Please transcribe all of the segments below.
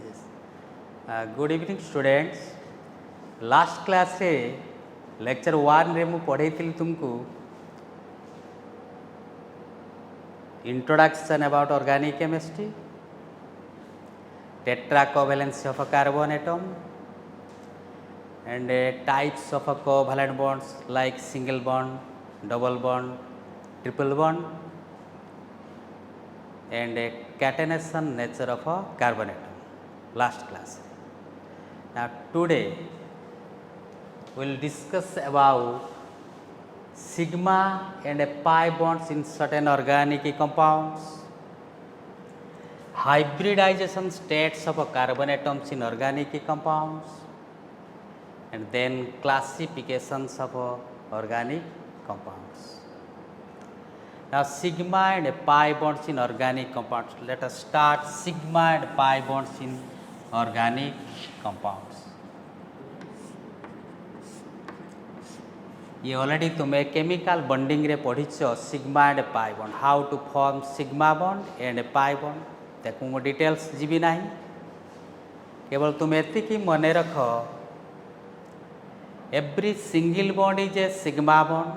Yes. Good evening students. Last class रे lecture 1 रे मु पढ़ेइथिली तुमको introduction about organic chemistry, tetra covalency of a carbon atom, and types of a covalent bonds like single bond, double bond, triple bond, and a catenation nature of a carbon atom. Last class. Now today we will discuss about sigma and pi bonds in certain organic compounds, hybridization states of carbon atoms in organic compounds, and then classifications of organic compounds. Now sigma and pi bonds in organic compounds. Let us start sigma and pi bonds in organic compounds. ये already तुम्हें chemical bonding रे पढ़ीच sigma and pi bond, how to form sigma bond and pi bond. देखो मु details जीवी ना, केवल तुम एति मन रख every single bond is a sigma bond,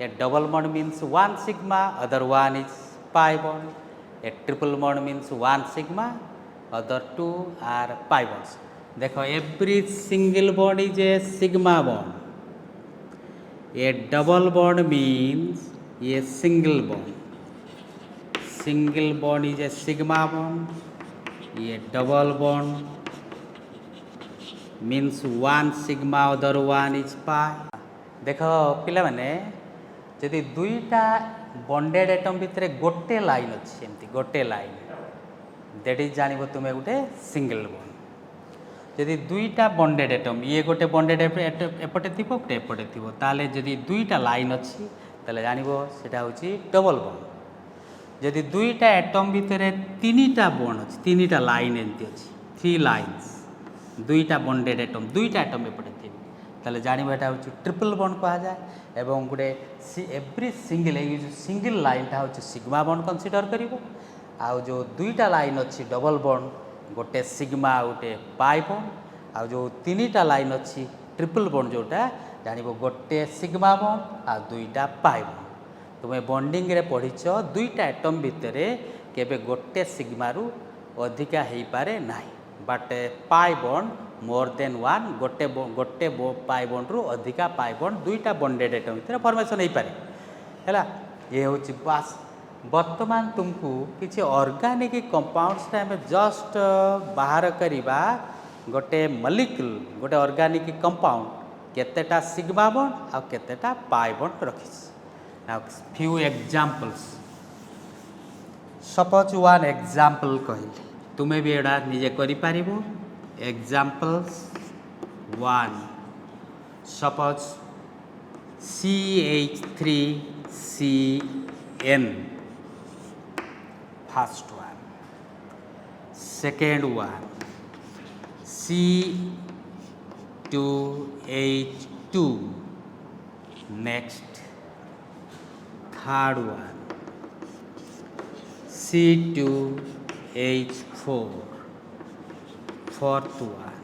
a double bond means one sigma, other one is pi bond, a triple bond means one sigma, other two are pi bonds. देखो every single bond is a sigma bond, a double bond means a single bond, single bond is a sigma bond, a double bond means one sigma, other one is pi. देखो पिला माने जदि दुईटा bonded atom भितर गोटे line अच्छी एमती गोटे लाइन दैट इज जानिबो तुमे गोटे सिंगल बॉन्ड. यदि दुईटा बॉन्डेड एटम ये गोटे बॉन्डेड एपटे थी गोटे एपटे थी ताले जदि दुईटा लाइन अच्छी ताले जानिबो सेटा होची डबल बॉन्ड. यदि दुईटा एटम भितर तीनटा बॉन्ड अच्छी तीनटा लाइन एमती अच्छी थ्री लाइन्स दुईटा बॉन्डेड एटम दुईटा एटम एपटे थी ताले जानिबो एटा होची ट्रिपल बॉन्ड कहा जाए. एवं गोटे एवरी सिंगल ये जो सिंगल लाइनटा होची सिग्मा बॉन्ड कंसीडर करिवो, आ जो दुईटा लाइन अच्छी डबल बॉन्ड गोटे सिग्मा गोटे पाई बॉन्ड, आ जो तीनटा लाइन अच्छी ट्रिपल बॉन्ड जोटा जानिबो गोटे सिग्मा बॉन्ड आ दुईटा पाई बॉन्ड. तुम्हें बॉन्डिंग रे पढ़ीच दुईटा एटम भितर केबे गोटे सिग्मा रु अधिका हेई पारे नाही, but pi bond more than one गोटे गोटे पाई बॉन्ड रु अधिका पाई बॉन्ड दुईटा बॉन्डेड एटम भितर फॉर्मेशन हेई पारे हैला. ये होची बास. वर्तमान तुमको किसी ऑर्गेनिक कंपाउंड्स आम जस्ट बाहर करवा गोटे मॉलिक्यूल गोटे ऑर्गेनिक कंपाउंड केतेटा सिग्मा बॉन्ड आ केतेटा पाई बॉन्ड रखी. Now few examples, suppose one example कहली तुम्हें भी एडा निजे करि पारिबो. Examples one, suppose CH3CN, first one. Second one C2H2. Next, third one C2H4. Fourth one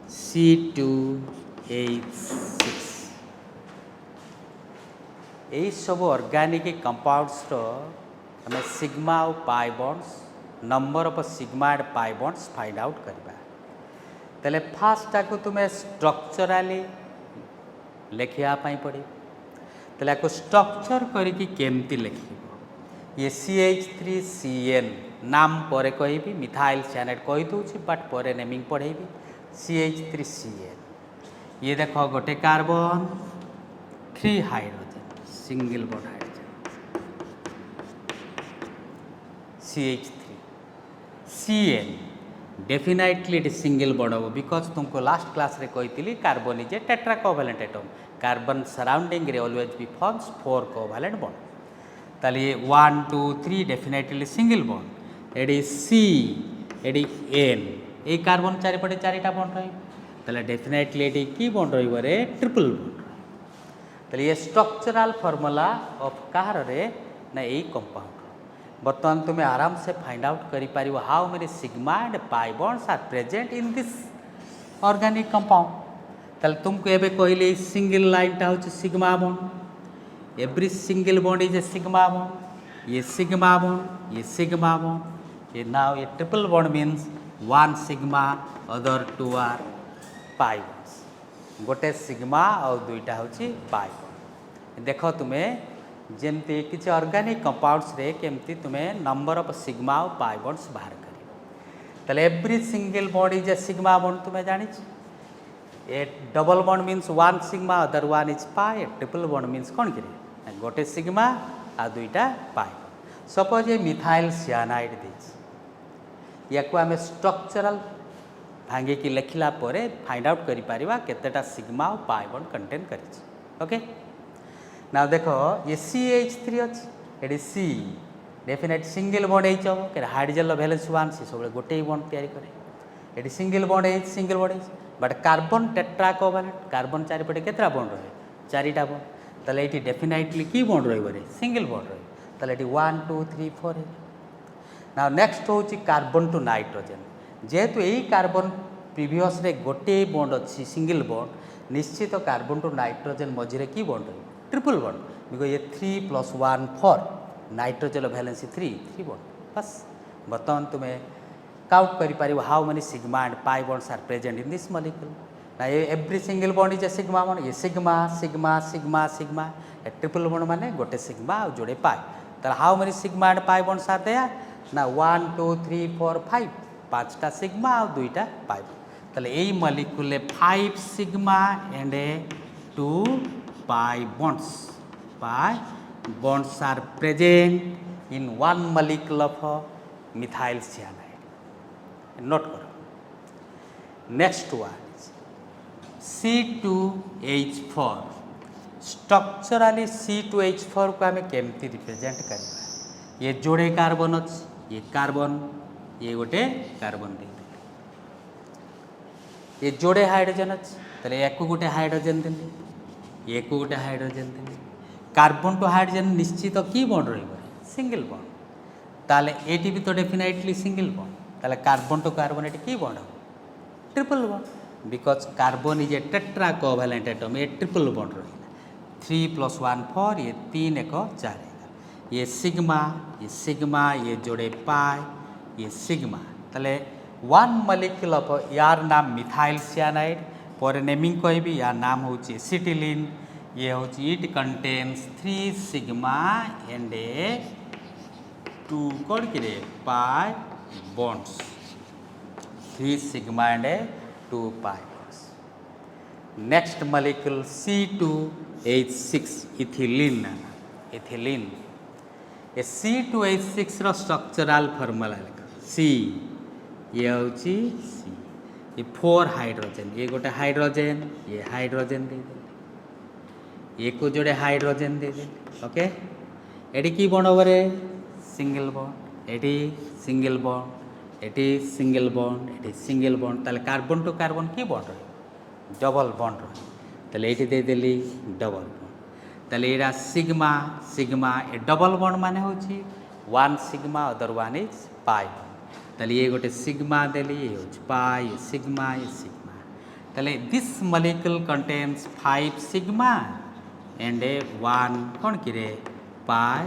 C2H6. यही सब ऑर्गेनिक कंपाउंड्स हमें सिग्मा और pi bonds number of sigma and pi bonds find out करबा. तले फास्ट को तुम्हें स्ट्रक्चराली लिखिया पाई पड़ी. तले को स्ट्रक्चर करके केमती लिखिबो. ये CH3CN नाम पर कहबी, मिथाइल साइनाइड कहि दूची बट पर नेमिंग पढ़ेबी. CH3CN ये देखो गोटे carbon 3 hydrogen single bond hydrogen. CH3 CN definitely it single bond हो बिकॉज तुमको लास्ट क्लास रे कही carbon is a tetra covalent atom. Carbon surrounding रे always be forms 4 covalent bond. ताले 1 2 3 डेफिनेटली सिंगल बॉन्ड. एडी C एडी N ए carbon चारिपटे चारिटा बॉन्ड रही ताले डेफिनेटली एडी की बॉन्ड रही रे ट्रिपल बॉन्ड. ताले ये स्ट्रक्चरल फार्मूला ऑफ कार रे ना यही कंपाउंड बर्तमान तुम्हें आराम से फाइंड आउट करि पारिबो how many sigma and pi bonds are present in this organic compound. ताले तुमको एबे कहले सिंगल लाइनटा होची sigma bond, every single bond is a sigma bond, ये सिग्मा बॉन्ड, ये सिग्मा बॉन्ड, ये नाउ ये triple bond means one sigma other two are pi bonds, गोटे सिग्मा और दुईटा होची पाई बॉन्ड। देख तुम्हें जेमती किसी ऑर्गेनिक कंपाउंड्स रे केमती तुम्हें नंबर ऑफ सिग्मा और पाई बॉन्ड्स बाहर कर। ताले every single bond is a sigma bond तुम्हें जानी। ए double bond means one sigma other one is pi, A triple bond means कौन कि गोटे सिग्मा आ दुईटा पाई। सपोज ये मिथाइल सियानाइड देछि, या को आमे स्ट्रक्चरल भांगे की लिखला परे फाइंड आउट करि परिबा केतेटा सिग्मा और पाई बॉन्ड कंटेन करिछि। ओके नाउ देखो ये CH3 अच्छी ये C definite single bond H हम कि हाइड्रोजन वैलेंस वन सी सब गोटे बॉन्ड तैयारी करे। ये single bond H but carbon tetra covalent carbon चारिपटे केतरा बॉन्ड रहे चारिटा बॉन्ड ताले ये डेफिनेटली की बॉन्ड रे सिंगल बॉन्ड रहे ताले 1 2 3 4 है। नाउ नेक्स्ट होची कार्बन टू नाइट्रोजन, जेहेतु यही कार्बन प्रीवियस रे गोटे बॉन्ड अच्छी सिंगल बॉन्ड निश्चित कार्बन टू नाइट्रोजन मझे की बॉन्ड रही ट्रिपल बॉन्ड बिकॉज ये 3 + 1 4 नाइट्रोजन वैलेंसी 3 बॉन्ड बस। बर्तमान तुम्हें काउंट करि how many sigma and pi bonds are present in this molecule. ना ये every single bond is a sigma bond, ये sigma sigma sigma sigma, a triple bond माने गोटे सिग्मा और जोड़े पाई। ताले how many sigma and pi bonds are there ना 1 2 3 4 5 पांचटा sigma और दुईटा पाई। ताले एई मॉलिक्यूल ले 5 sigma and 2 pi bonds are present in one molecule of methyl cyanide. Note करो। Next one is C2H4। Structurally C2H4 को हमें केमती रिप्रेजेंट करवा। ये जोड़े कार्बन अच्छी, ये कार्बन ये गोटे कार्बन दे, ये जोड़े हाइड्रोजन अच्छी ताले एक गोटे हाइड्रोजन देले, ये को गोटे हाइड्रोजन देले। कार्बन टू हाइड्रोजन निश्चित की बॉन्ड रही सिंगल बॉन्ड, ताले एटी भी तो डेफिनेटली सिंगल बॉन्ड, ताले कार्बन टू कार्बन एटी की बॉन्ड हो triple bond because carbon is a tetra covalent atom, ये ट्रिपल बॉन्ड रही 3 + 1 4 ये 3 1 4 ये सिग्मा ये जोड़े पाई ये सिग्मा। ताले वन मॉलिक्यूल ऑफ यार नाम मिथाइल सियानाइड पर नेमिंग कहबी या नाम हूँ एसिटिलीन। ये हूँ इट कंटेन्स 3 सिग्मा एंड 2 कौन कि pi bonds, 3 sigma and 2 pi bonds. Next molecule C2H6 ethylene. Ethylene ये C2H6 रो स्ट्रक्चरल फॉर्मूला C ये हूँ C, ये 4 हाइड्रोजन, ये गोटे हाइड्रोजन, ये हाइड्रोजन दे दे, ये को जोड़े हाइड्रोजन दे दे। ओके एटी की बॉन्ड ओवरे सिंगल बॉन्ड, एटी सिंगल बॉन्ड, एटी सिंगल बॉन्ड, एटी सिंगल बॉन्ड। ताले कार्बन टू कार्बन की बॉन्ड रही डबल बॉन्ड रही ताले एटी दे देली डबल बॉन्ड। ताले एरा sigma sigma a double bond माने होची 1 sigma other one is pi. ताले ये गोटे सिग्मा देली ये पाई ये सिग्मा ताले this molecule contains 5 sigma and 1 कौन कि pi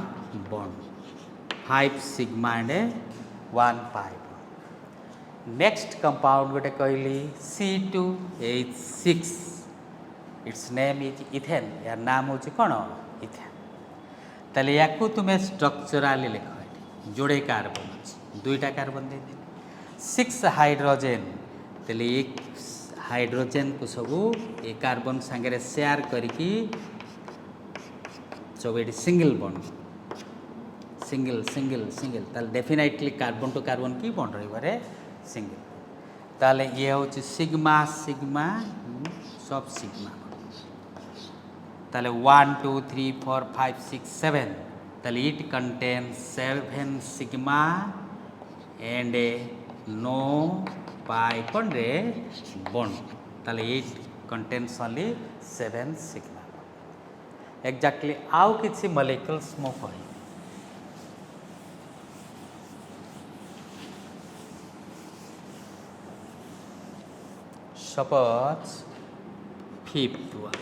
bond, 5 sigma and 1 pi bond. Next compound गोटे कहली C2H6 it's name is ethane, यार नाम हूँ कौन इथेन। ताले या तुम्हें स्ट्रक्चरली लिख जोड़े कार्बन दुईटा कार्बन दे 6 हाइड्रोजन तेल एक हाइड्रोजन को सब ए कार्बन सांगे शेयर करके सब ये single bond single single single ताल डेफिनेटली कार्बन टू कार्बन की बॉन्ड रही सिंगल ताले ये हूँ सिग्मा सिग्मा सब सिग्मा ताले 1 2 3 4 5 6 7 ताले it contains 7 sigma and no pi कौन रे बॉन्ड ताले it contains only 7 sigma exactly आउ किसी मॉलिक्यूल्स मु कहि suppose fifth one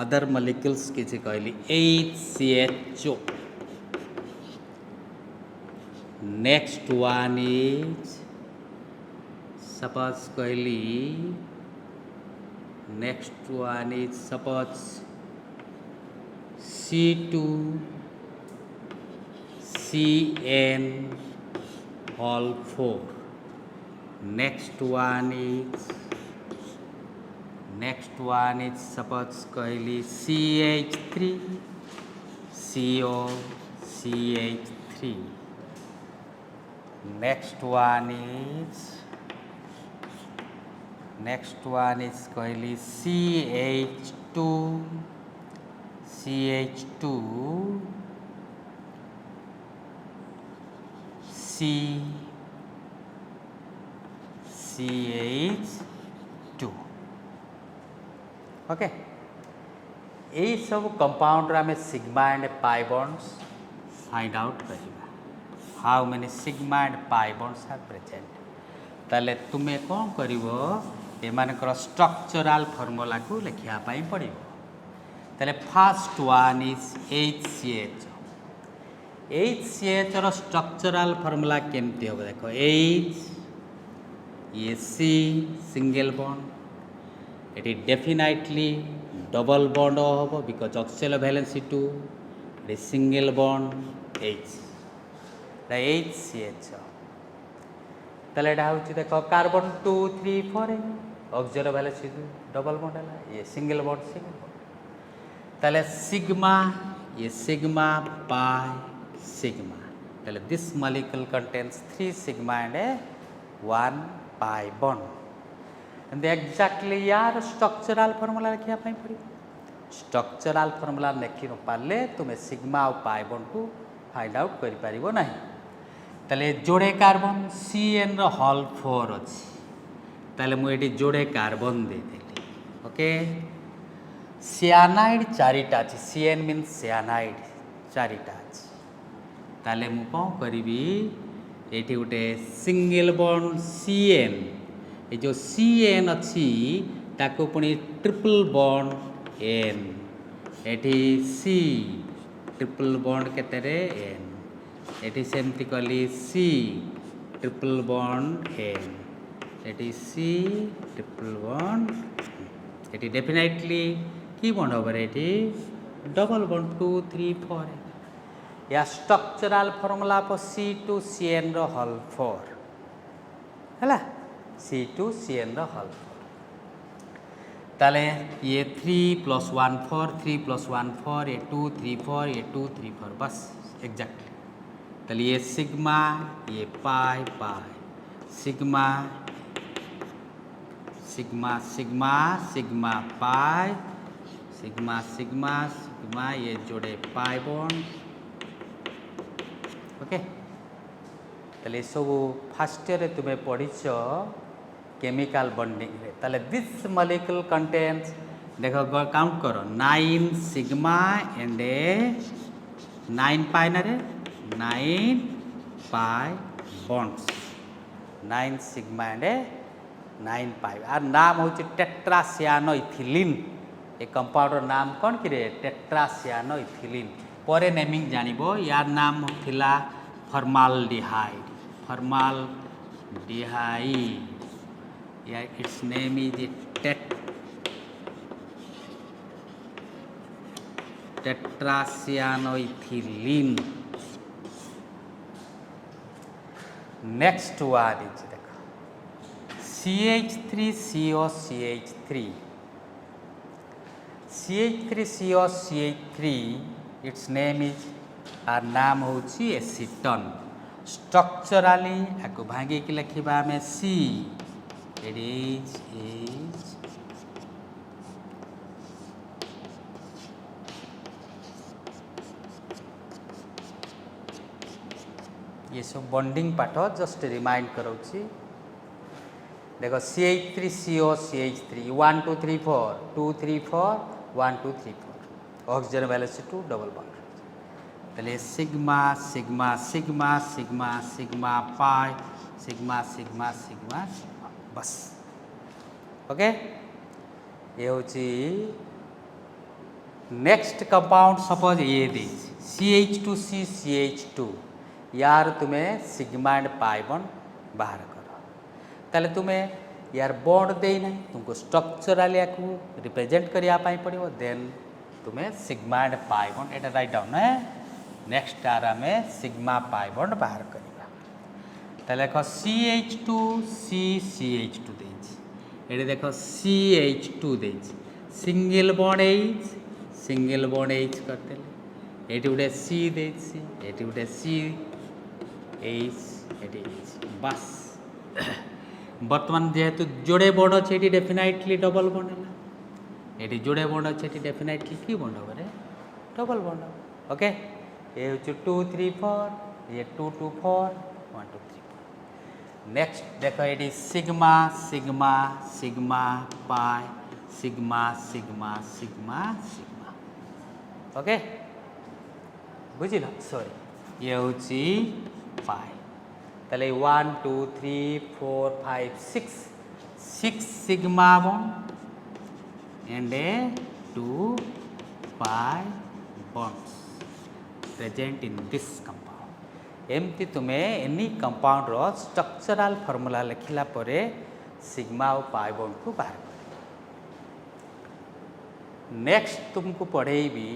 other molecules किसी कहली HCHO next one is suppose कहली next one is suppose C2CN all 4 next one is suppose कहली CH3COCH3 next one is कहली CH2 CH2 ओके यही सब कंपाउंड आम sigma and pi bonds find out करिबा how many sigma and pi bonds are present ताले तुमे कौन करिवो एमानकर structural formula को लिखिया पाई पड़िबो ताले फर्स्ट वन इज HCH रो स्ट्रक्चरल फॉर्मूला केमती हो देखो H ये C single bond it definitely double bond हम because oxygen valency 2 it single bond H HCH ताले एटा होची देखो carbon 2 3 4 oxygen valency 2 double bond है ये सिंगल बॉन्ड ताले सिग्मा ये sigma pi sigma. This molecule contains 3 sigma and 1 pi bond. And exactly यार structural formula लिखिया पाई पड़ी. Structural formula लिखी न पाले तुम्हें sigma और pi bond को find out करी पारिबो नहीं. तले जोड़े कार्बन CN रो हॉल 4 अछि. तले मु एटी जोड़े कार्बन दे देली. ओके. cyanide चारिटा अछि. CN means cyanide चारिटा अछि. ताले मु कौन करी एटी गोटे सिंगल बॉन्ड CN ये जो CN अच्छी ताको पुणी ट्रिपल बॉन्ड N एटी C ट्रिपल बॉन्ड केते N एटी सेमती कली C ट्रिपल बॉन्ड N एटी C ट्रिपल बॉन्ड एटी डेफिनेटली की बॉन्ड ओवर एटी डबल बॉन्ड 2 3 4 या स्ट्रक्चरल फॉर्मूला पर C2CN रो होल 4 हैला C2CN रो होल 4 ताले ये 3 + 1 4 3 + 1 4 ये 2 3 4 ये 2 3 4 बस एग्जैक्टली ताले ये सिग्मा ये pi pi sigma sigma sigma sigma pi sigma sigma sigma ये जोड़े पाई बॉन्ड ओके ताले सब फर्स्ट ईयर तुम्हें पढ़ीच केमिकल बॉन्डिंग रे ताले दिस मॉलिक्यूल कंटेन्स देखो काउंट करो 9 सिग्मा एंड 9 पाई ना रे 9 pi bonds 9 sigma and 9 pi are नाम होची टेट्रासियानोइथिलीन ए कंपाउंडर नाम कौन कि रे टेट्रासियानोइथिलीन परे नेमिंग जानिबो यार नाम थिला फॉर्माल्डिहाइड या its name is tetracyanoethylene next one is देखो CH3COCH3 it's name is are नाम होची एसीटन स्ट्रक्चरली आको भांगी के लिखिबा में C इट इज ये सब बॉन्डिंग पाठ जस्ट रिमाइंड करोची देखो CH3COCH3 1 2 3 4 2 3 4 1 2 3 4 oxygen valency 2 double bond पहले sigma sigma sigma sigma sigma pi sigma sigma sigma बस ओके ये हूँ नेक्स्ट कंपाउंड सपोज ये दी CH2C CH2 यार तुम्हें सिग्मा एंड पाई बॉन्ड बाहर कर ताले तुम्हें यार बॉन्ड दे नहीं तुमको स्ट्रक्चरल या रिप्रेजेंट करने पड़ो देन तुम्हें sigma and pi bond Etah write down है नेक्स्ट आर आम सिग्मा पाई बॉन्ड बाहर करवा ताले देख CH2C CH2 देछि एटी देख CH2 देछि सिंगल बॉन्ड H करते एटी गोटे C देछि एटी गोटे C H एटी H बस बर्तमान जेहेतु जोड़े बॉन्ड अच्छे ये डेफिनेटली डबल बॉन्ड है ये जोड़े बॉन्ड अच्छे ये डेफिनेटली की बॉन्ड हो डबल बॉन्ड ओके ये हूँ 2 3 4 ये 2 2 4 1 2 3 4 नेक्स्ट देखो ये sigma sigma sigma pi sigma sigma sigma sigma okay बुझिल सॉरी ये हूँ पाई ताले 1 2 3 4 5 6 sigma bond and 2 pi bonds present in this compound एमती तुम्हें एनी कंपाउंड रो स्ट्रक्चरल फॉर्मूला लिखिला परे सिग्मा और पाई बॉन्ड को बाहर नेक्स्ट तुमको पढ़ेबी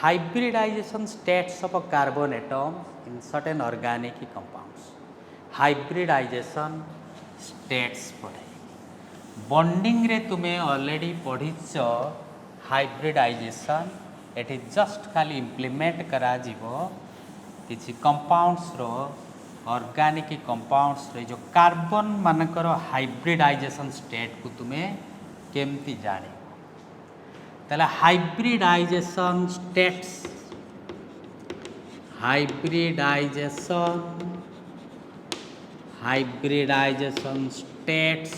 hybridization states of carbon atoms in certain organic compounds hybridization states पढ़े बॉन्डिंग रे तुम्हें ऑलरेडी पढ़ीच हाइब्रिडाइजेशन एटी जस्ट खाली इम्प्लीमेंट करा जीवो किसी कंपाउंड्स रो ऑर्गेनिक कंपाउंड्स रे जो कार्बन मानकर हाइब्रिडाइजेशन स्टेट को तुम्हें केमती जाने ताला hybridization states hybridization states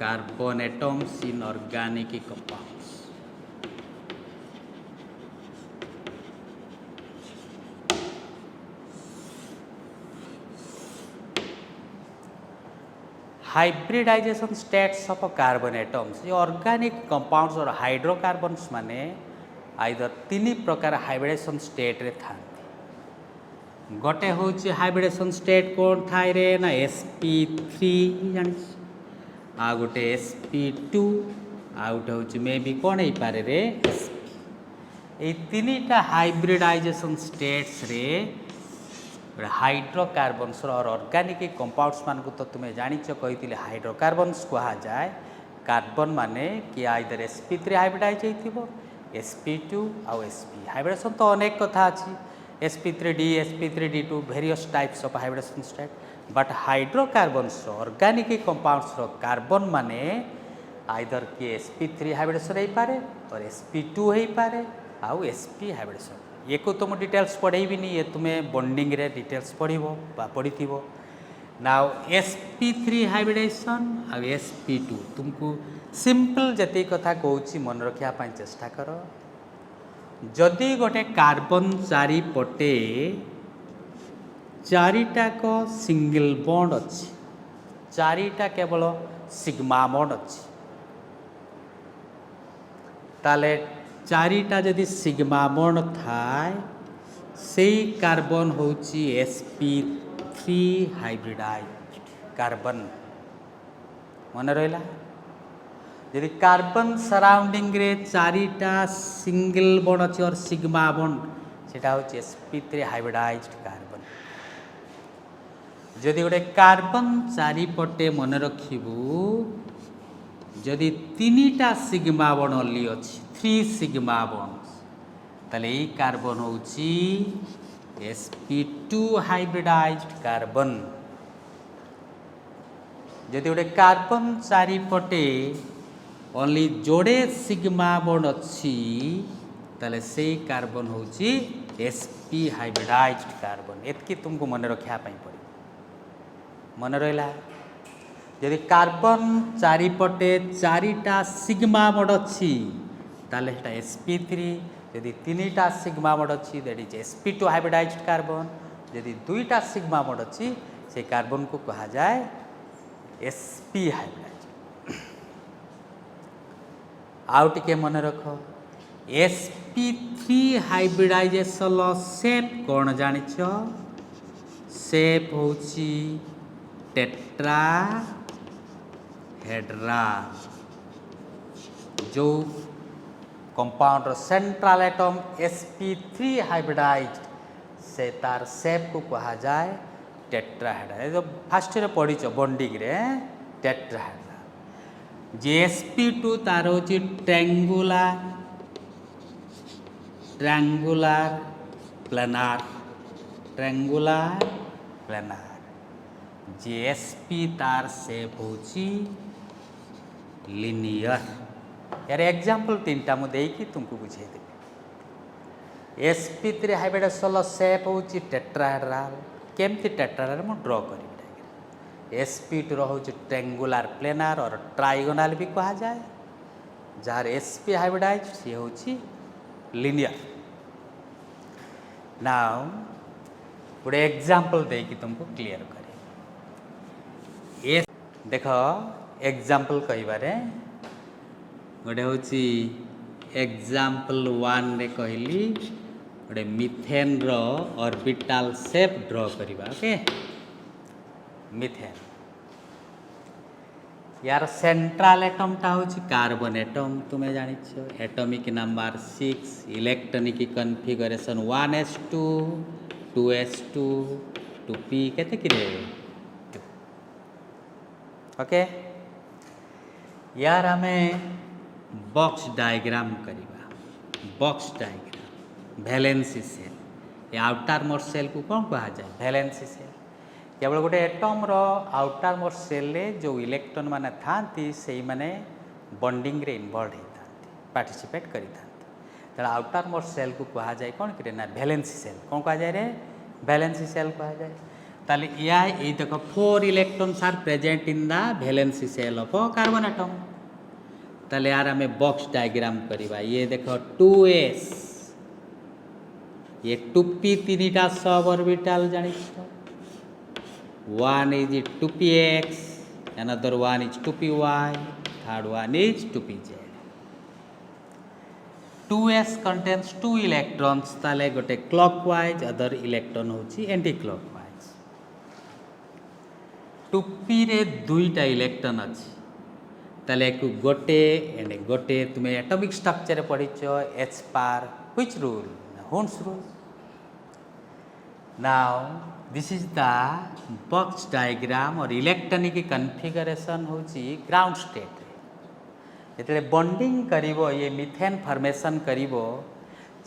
carbon atoms in organic compounds hybridization states of carbon atoms ये ऑर्गेनिक कंपाउंड्स और हाइड्रोकार्बन्स माने आइदर 3 प्रकार हाइब्रिडेशन स्टेट रे था गोटे हूँ हाइब्रिडेशन स्टेट कौन थाए रे ना sp3 जानी आ गोटे sp2 आ गोटे हूँ मे बी कौन हो पारे रे sp ये 3टा हाइब्रिडाइजेशन स्टेट्स रे हाइड्रोकार्बन्स और ऑर्गेनिक कंपाउंड्स मान को तो तुम्हें जानिच कही हाइड्रोकार्बन्स कहा जाए कार्बन माने कि आइदर sp3 हाइब्रिडाइज हो sp2 आउ sp हाइब्रिडेशन तो अनेक कथा अच्छी sp3d sp3d2 various types of hybridization state but hydrocarbons organic compounds carbon माने आइदर कि sp3 हाइब्रिडेशन हो पारे और sp2 हो पारे आउ sp हाइब्रिडेशन ये को तुम डिटेल्स पढ़ेबी नहीं ये तुम्हें बॉन्डिंग रे डिटेल्स पढ़ो पढ़ी नाउ sp3 हाइब्रिडेशन और sp2 तुमको सिंपल जति कथा कहूँ मन रखा चेष्टा कर जदि गोटे कार्बन चारिपटे 4टाक सिंगल बॉन्ड अच्छी 4टा केवल सिग्मा बॉन्ड अच्छी ताले 4टा जदि सिग्मा बॉन्ड थाए से कार्बन होची sp3 हाइब्रिडाइज्ड कार्बन मन रहा यदि कार्बन सराउंडिंग रे 4टा सिंगल बॉन्ड अच्छी और सिग्मा बॉन्ड सेटा होची sp3 हाइब्रिडाइज्ड कार्बन जदि गोटे कार्बन चारिपटे मन रखिबू जदि 3टा सिग्मा बॉन्ड ओनली अच्छी 3 सिग्मा बॉन्ड्स ताले ये कार्बन होची sp2 हाइब्रिडाइज्ड कार्बन जदि गोटे कार्बन चारिपटे ओनली जोड़े सिग्मा बॉन्ड अच्छी ताले से कार्बन होची sp हाइब्रिडाइज्ड कार्बन एतकी तुमको मन रखा पड़े मन रहा यदि कार्बन चारिपटे 4टा सिग्मा बॉन्ड अच्छी ताले हेटा sp3 यदि 3टा सिग्मा बॉन्ड अच्छी that is sp2 hybridised carbon यदि 2टा सिग्मा बॉन्ड अच्छी से कार्बन को कहा जाए sp हाइब्रिडाइज। आउ टिके मन रख sp3 हाइब्रिडाइजेशन सेप कौन जानिछ? सेप होची टेट्रा हेड्राल। जो compound central atom sp3 hybridise से तार सेप को कहा जाए टेट्राहेड्रल। जो फास्ट रे पढ़ीच बॉन्डिंग रे टेट्राहेड्रल। जे sp2 तार होची ट्रायंगुलर प्लानर। जे sp तार सेप होची लिनियर। यार एग्जांपल तीनटा मु देकी तुमको बुझे देबी। sp3 हाइब्रिडाइजेशन सेप होची टेट्राहेड्रल। केमती टेट्राहेड्रल मु ड्रॉ करी डायग्राम। sp2 होची ट्रायंगुलर प्लानर और ट्राइगोनल भी कहा जाए। जार sp हाइब्रिडाइज से होची लिनियर। नाउ गोटे एग्जांपल देकी तुमको क्लियर करे। देखो एग्जांपल कहिबारे गोटे होची एग्जांपल 1 रे कहली गोटे मिथेन रो ऑर्बिटल शेप ड्रॉ करिबा। ओके मिथेन यार सेंट्रल एटम टा होची कार्बन एटम। तुम्हें जानिछ atomic number 6, electronic configuration 1s2 2s2 2p केते किरे। ओके यार हमें बॉक्स डायग्राम करिबा। Box diagram valency shell. ये आउटर मोस्ट सेल को कौन कहा जाए? Valency shell. केवल गोटे एटम रो आउटर मोस्ट सेल रे जो इलेक्ट्रॉन माने थांती सेही माने बॉन्डिंग रे इन्वॉल्व होता पार्टिसिपेट करी थांती। तड़ा आउटर मोस्ट सेल को कहा जाए कौन करे ना वैलेंसी सेल। कौन कहा जाए रे? वैलेंसी सेल कहा जाए। ताले या ए देखो 4 electrons are present in the valency shell of carbon atom. ताले यार हमें बॉक्स डायग्राम करिबा। ये देखो 2s, ये 2p तीनटा सब ऑर्बिटल जानिछ। One is 2px, another one is 2py, third one is 2pz. 2s contains 2 electrons, ताले गोटे clockwise, other electron होची anti-clockwise. 2p रे 2टा इलेक्ट्रॉन अछि। ताले को गोटे तुम्हें एटॉमिक स्ट्रक्चर पढ़िछ h पर which rule? Hund's rule. Now this is the box diagram और इलेक्ट्रॉनिक कॉन्फ़िगरेशन होची ग्राउंड स्टेट रे। जेतले बॉन्डिंग करिवो ये मिथेन फॉर्मेशन करिवो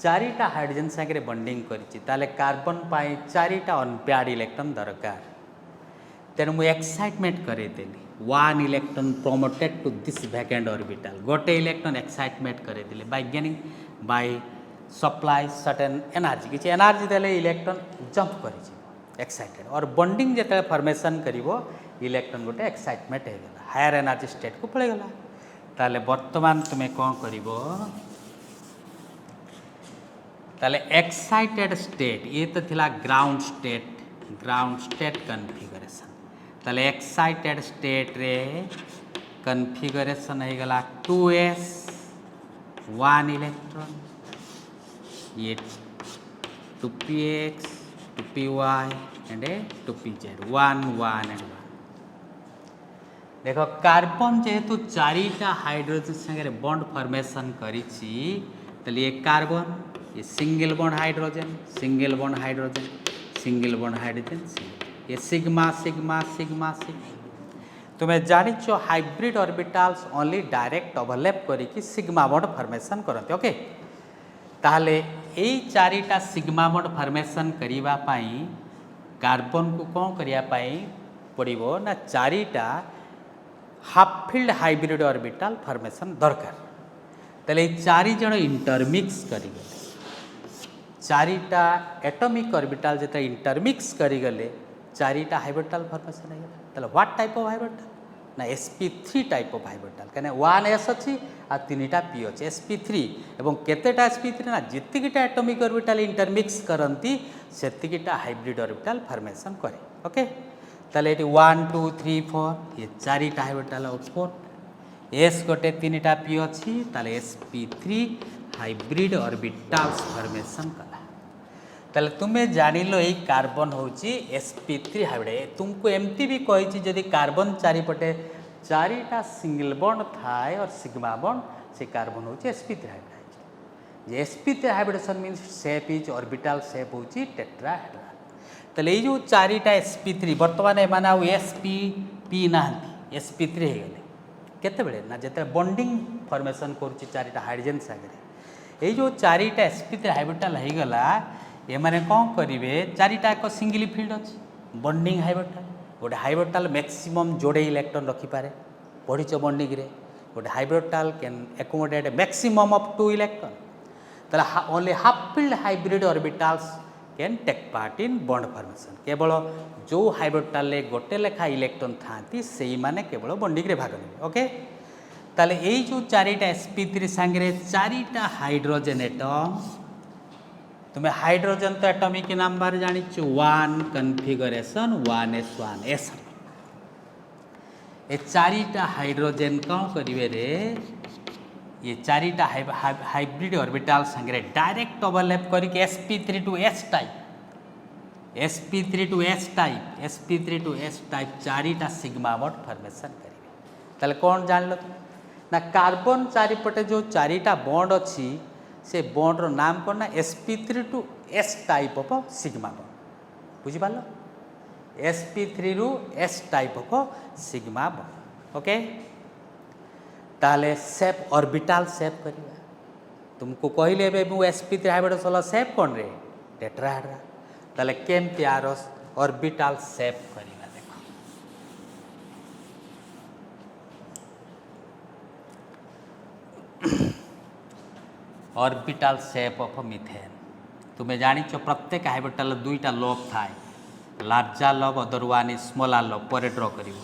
चारिटा हाइड्रोजन संगे बॉन्डिंग करिछि ताले कार्बन पाई चारिटा अनपेयर्ड इलेक्ट्रॉन दरकार। तेनु मु एक्साइटमेंट करे देली। 1 electron promoted to this vacant orbital. गोटे इलेक्ट्रॉन एक्साइटमेंट करे देले बाय सप्लाई सर्टेन एनर्जी। किछि एनर्जी देले इलेक्ट्रॉन जंप करिछि एक्साइटेड और बॉन्डिंग जेते फॉर्मेशन करिवो इलेक्ट्रॉन गोटे एक्साइटमेंट हे गेला हायर एनर्जी स्टेट को पळे गेला। ताले वर्तमान तुमे कोन करिवो ताले एक्साइटेड स्टेट ये तो थिला ग्राउंड स्टेट कॉन्फ़िगरेशन। ताले एक्साइटेड स्टेट रे कॉन्फ़िगरेशन हे गेला 2s 1 इलेक्ट्रॉन, ये 2px 2py and 2pz 1 1 and 1। देखो कार्बन जेहेतु चारिटा हाइड्रोजन संगे बॉन्ड फॉर्मेशन करिछि तले ये कार्बन ये single bond hydrogen single bond hydrogen single bond hydrogen ये सिग्मा सिग्मा सिग्मा सिग्मा। तुम्हें जानिछ hybrid orbitals only direct overlap करिकि सिग्मा बॉन्ड फॉर्मेशन करते। ओके ताहले एई चारिटा सिग्मा बॉन्ड फॉर्मेशन करिबा पाई कार्बन को कौन करिया पाई पड़िबो ना चारिटा half filled hybrid orbital formation दरकार। तले चारि जण इंटरमिक्स करिगले चारिटा एटॉमिक ऑर्बिटल जेता इंटरमिक्स करिगले चारिटा हाइब्रिडल फॉर्मेशन है। तले व्हाट टाइप ऑफ हाइब्रिडल ना sp3 टाइप ऑफ हाइब्रिडल कने 1s अछि आ 3टा p अछि sp3 एवं केतेटा sp3 ना जितिकिटा एटॉमिक ऑर्बिटल इंटरमिक्स करंती सेतिकिटा हाइब्रिड ऑर्बिटल फॉर्मेशन करे। ओके ताले ये 1 2 3 4 ये चारिटा हाइब्रिडाल आउटपुट एस गोटे 3टा पी अच्छी ताले sp3 हाइब्रिड ऑर्बिटल्स फॉर्मेशन कला ताले तुम्हें जानिलो ये कार्बन होची sp3 हाइब्रिड तुमको एमती भी कही जदि कार्बन चारिपटे चारिटा सिंगल बॉन्ड थाए और सिग्मा बॉन्ड से कार्बन होची sp3 हाइब्रिड जे sp3 hybridization means shape is orbital shape होची टेट्राहेड्रल ताले ये जो चारिटा sp3 बर्तमान एमाने आउ sp ना sp3 हो गले केते बेले ना जते बॉन्डिंग फॉर्मेशन करूची चारिटा हाइड्रोजन सागरे ये जो चारिटा sp3 हाइब्रिडल हो गला ये माने कौन करिवे चारिटा एक सिंगल फील्ड अछि बॉन्डिंग हाइब्रिडल गोटे हाइब्रिडल मैक्सिमम जोड़े इलेक्ट्रॉन रखि पारे पढ़िच बॉन्डिंग रे गोटे hybrid orbital can accommodate maximum of 2 electron ताले only half filled hybrid orbitals can take part in bond formation केवल जो हाइब्रिडल गोटे लेखा इलेक्ट्रॉन थांती सेई माने केवल बॉन्डिंग रे भाग नेबे ओके ताले एई जो चारिटा sp3 संगे चारिटा हाइड्रोजन एटम तुम्हें हाइड्रोजन तो एटॉमिक नंबर जानी 1 कॉन्फ़िगरेशन 1s1 s ए चारिटा हाइड्रोजन कौन करिवे रे ये चारिटा हाइब्रिड ऑर्बिटल संगे डायरेक्ट ओवरलैप करके sp3 to s type sp3 to s type sp3 to s type चारिटा सिग्मा बॉन्ड फॉर्मेशन करिवे ताले कौन जानलो ना कार्बन चारिपटे जो चारिटा बॉन्ड अछि से बॉन्ड रो नाम कौन ना sp3 to s type of sigma bond बुझी पालो sp3 रु s type of sigma bond okay ताले सेप ऑर्बिटल सेप करिवा तुमको कहले बे मु sp3 हाइब्रिड सेप कोन रे टेट्राहेड्रल ताले केमती आरस ऑर्बिटल सेप करिवा देखो ऑर्बिटल सेप ऑफ मीथेन तुम्हें जानी प्रत्येक हाइब्रिडल दुईटा लोब थाए larger lobe other one is smaller lobe पर ड्रॉ करिवो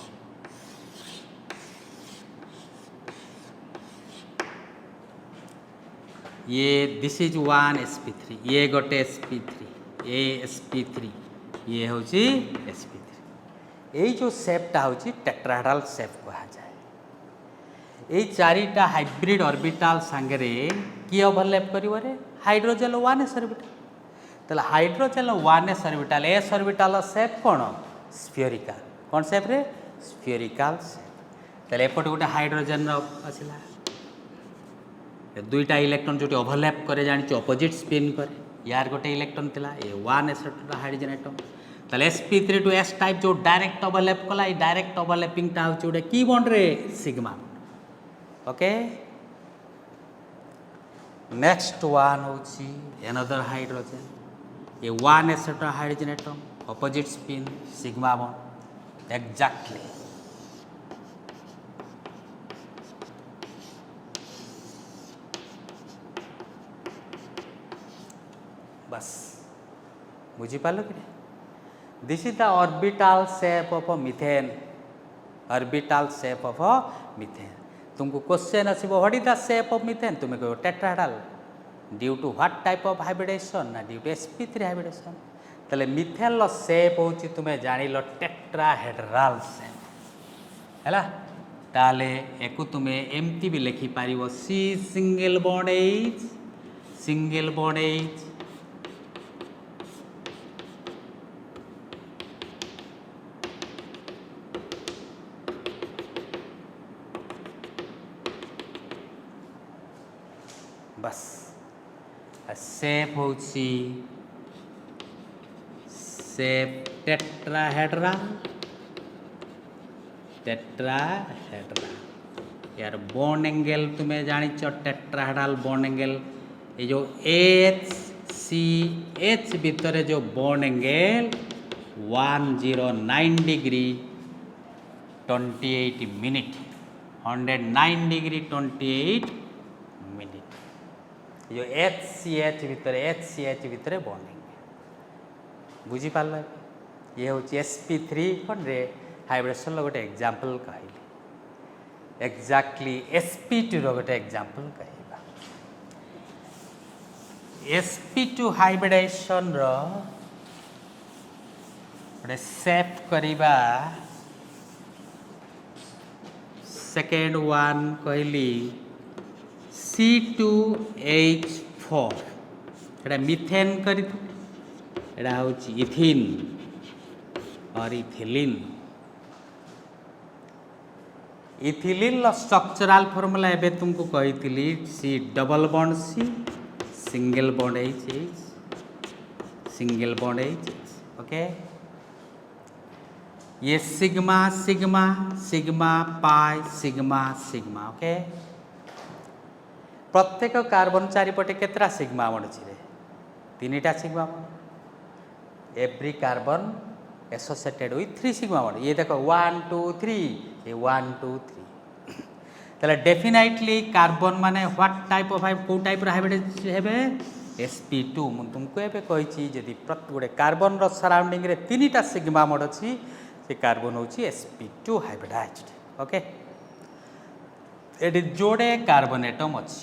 ये दिस इज 1 sp3 ये गोटे sp3 ये sp3 ये होची sp3 ये जो सेपटा होची टेट्राहेड्रल सेप कहा जाए ये चारिटा हाइब्रिड ऑर्बिटल संगे की ओवरलैप करिवो रे हाइड्रोजन 1s ऑर्बिटल तले hydrogen 1s orbital s orbital shape कोन स्फीयरिकल कोन सेप रे स्फीयरिकल सेप तले एपट गोटे हाइड्रोजन आसिला दुईटा इलेक्ट्रॉन जो ओवरलैप करे जानी अपोजिट स्पिन करे यार गोटे इलेक्ट्रॉन थिला ए 1s हाइड्रोजन एटम ताले sp3 टू s टाइप जो डायरेक्ट ओवरलैप कला ए डायरेक्ट ओवरलैपिंग टा होची गोटे की बॉन्ड रे सिग्मा ओके नेक्स्ट वन होची अनदर हाइड्रोजन ए 1s hydrogen atom opposite spin sigma bond exactly बस बुझी पालो कि this is the orbital shape of methane orbital shape of methane तुमको क्वेश्चन आसीबो what is the shape of methane तुम कहो tetrahedral due to what type of hybridisation ना due to sp3 hybridisation तले मीथेन लो शेप होची तुमे जानिलो tetrahedral shape हैला ताले एको तुमे एमटी भी लिखि पारिबो C सिंगल बॉन्ड H बस शेप होची शेप टेट्राहेड्रल यार बॉन्ड एंगल तुम्हें जानी टेट्राहेड्रल बॉन्ड एंगल ये जो HCH भितर जो bond angle 109 degree 28 minute 109 degree 28 minute जो HCH भितर बॉन्डिंग बुझी पाल ये हूँ sp3 कौन रे हाइब्रिडेशन गोटे एग्जांपल कहली एक्जाक्टली sp2 गोटे एग्जांपल कहवा sp2 हाइब्रिडेशन गोटे सेफ करिबा सेकेंड वन कहली C2H4 एटा मिथेन करी एटा होची इथिन और इथिलीन इथिलीन स्ट्रक्चरल फॉर्मूला एबे तुमको कही C double bond C single bond H single bond H okay ये sigma sigma sigma pi sigma sigma okay प्रत्येक कार्बन चारिपटे केतरा सिग्मा बॉन्ड अछि रे तीनटा sigma bond every carbon associated with 3 sigma bond ये देखो 1 2 3 ये 1 2 3 तले डेफिनेटली कार्बन माने व्हाट टाइप ऑफ को टाइप रा हेबे हेबे sp2 मु तुमको एबे कहि छी यदि प्रति गोटे कार्बन रो सराउंडिंग रे तीनटा सिग्मा बॉन्ड अछि से कार्बन होची sp2 हाइब्रिडाइज्ड ओके एडी जोड़े कार्बन एटम अछि